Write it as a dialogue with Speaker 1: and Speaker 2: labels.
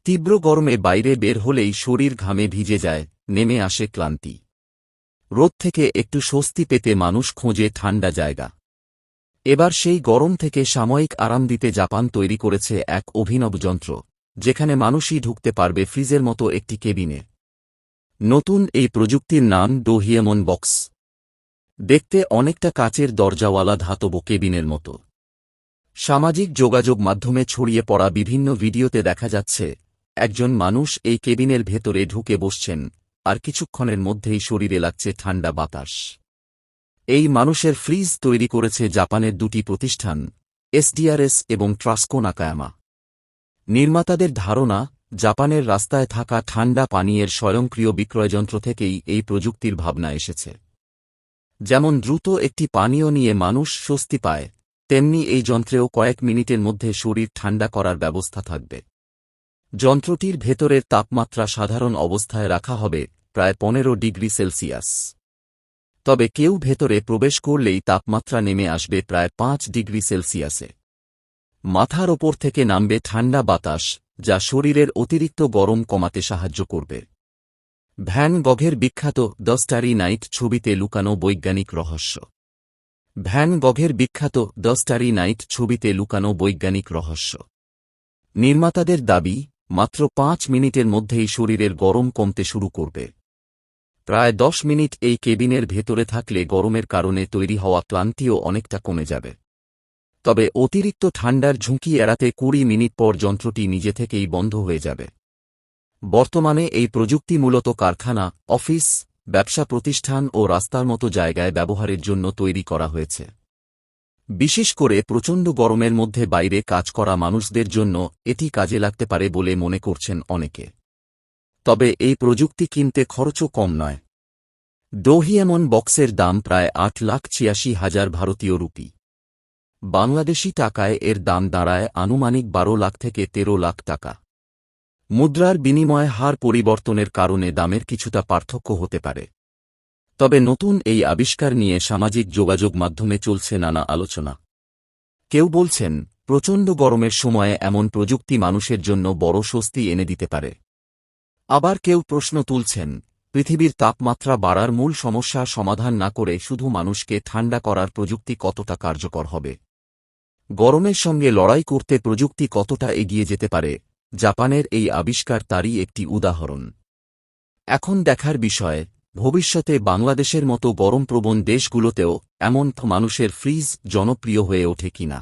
Speaker 1: তীব্র গরমে বাইরে বের হলেই শরীর ঘামে ভিজে যায়, নেমে আসে ক্লান্তি। রোদ থেকে একটু স্বস্তি পেতে মানুষ খোঁজে ঠান্ডা জায়গা। এবার সেই গরম থেকে সাময়িক আরাম দিতে জাপান তৈরি করেছে এক অভিনব যন্ত্র, যেখানে মানুষই ঢুকতে পারবে ফ্রিজের মতো একটি কেবিনে। নতুন এই প্রযুক্তির নাম ডোহিয়েমন বক্স। দেখতে অনেকটা কাচের দরজাওয়ালা ধাতব কেবিনের মতো। সামাজিক যোগাযোগ মাধ্যমে ছড়িয়ে পড়া বিভিন্ন ভিডিওতে দেখা যাচ্ছে একজন মানুষ এই কেবিনের ভেতরে ঢুকে বসছেন, আর কিছুক্ষণের মধ্যেই শরীরে লাগছে ঠান্ডা বাতাস। এই মানুষের ফ্রিজ তৈরি করেছে জাপানের দুটি প্রতিষ্ঠান, এসডিআরএস এবং ট্রাস্কো নাকায়ামা। নির্মাতাদের ধারণা, জাপানের রাস্তায় থাকা ঠান্ডা পানীয়ের স্বয়ংক্রিয় বিক্রয়যন্ত্র থেকেই এই প্রযুক্তির ভাবনা এসেছে। যেমন দ্রুত একটি পানীয় নিয়ে মানুষ স্বস্তি পায়, তেমনি এই যন্ত্রেও কয়েক মিনিটের মধ্যে শরীর ঠান্ডা করার ব্যবস্থা থাকবে। যন্ত্রটির ভেতরের তাপমাত্রা সাধারণ অবস্থায় রাখা হবে, প্রায় 15 ডিগ্রি সেলসিয়াস। তবে কেউ ভেতরে প্রবেশ করলেই তাপমাত্রা নেমে আসবে প্রায় 5 ডিগ্রি সেলসিয়াসে। মাথার ওপর থেকে নামবে ঠান্ডা বাতাস, যা শরীরের অতিরিক্ত গরম কমাতে সাহায্য করবে। ভ্যান গঘের বিখ্যাত দ্য স্টারি নাইট ছবিতে লুকানো বৈজ্ঞানিক রহস্য। ভ্যান গঘের বিখ্যাত দ্য স্টারি নাইট ছবিতে লুকানো বৈজ্ঞানিক রহস্য। নির্মাতাদের দাবি, মাত্র 5 মিনিটের মধ্যেই শরীরের গরম কমতে শুরু করবে। প্রায় 10 মিনিট এই কেবিনের ভেতরে থাকলে গরমের কারণে তৈরি হওয়া ক্লান্তিও অনেকটা কমে যাবে। তবে অতিরিক্ত ঠান্ডার ঝুঁকি এড়াতে 20 মিনিট পর যন্ত্রটি নিজে থেকেই বন্ধ হয়ে যাবে। বর্তমানে এই প্রযুক্তি মূলত কারখানা, অফিস, ব্যবসা প্রতিষ্ঠান ও রাস্তার মতো জায়গায় ব্যবহারের জন্য তৈরি করা হয়েছে। বিশেষ করে প্রচণ্ড গরমের মধ্যে বাইরে কাজ করা মানুষদের জন্য এটি কাজে লাগতে পারে বলে মনে করছেন অনেকে। তবে এই প্রযুক্তি কিনতে খরচও কম নয়। ডোহিয়েমন বক্সের দাম প্রায় 8,86,000 ভারতীয় রুপি। বাংলাদেশি টাকায় এর দাম দাঁড়ায় আনুমানিক 12 লাখ থেকে 13 লাখ টাকা। মুদ্রার বিনিময় হার পরিবর্তনের কারণে দামের কিছুটা পার্থক্য হতে পারে। তবে নতুন এই আবিষ্কার নিয়ে সামাজিক যোগাযোগ মাধ্যমে চলছে নানা আলোচনা। কেউ বলছেন, প্রচণ্ড গরমের সময়ে এমন প্রযুক্তি মানুষের জন্য বড় স্বস্তি এনে দিতে পারে। আবার কেউ প্রশ্ন তুলছেন, পৃথিবীর তাপমাত্রা বাড়ার মূল সমস্যা সমাধান না করে শুধু মানুষকে ঠান্ডা করার প্রযুক্তি কতটা কার্যকর হবে। গরমের সঙ্গে লড়াই করতে প্রযুক্তি কতটা এগিয়ে যেতে পারে, জাপানের এই আবিষ্কার তারই একটি উদাহরণ। এখন দেখার বিষয়, ভবিষ্যতে বাংলাদেশের মতো গরমপ্রবণ দেশগুলোতেও এমন মানুষের ফ্রিজ জনপ্রিয় হয়ে ওঠে কিনা।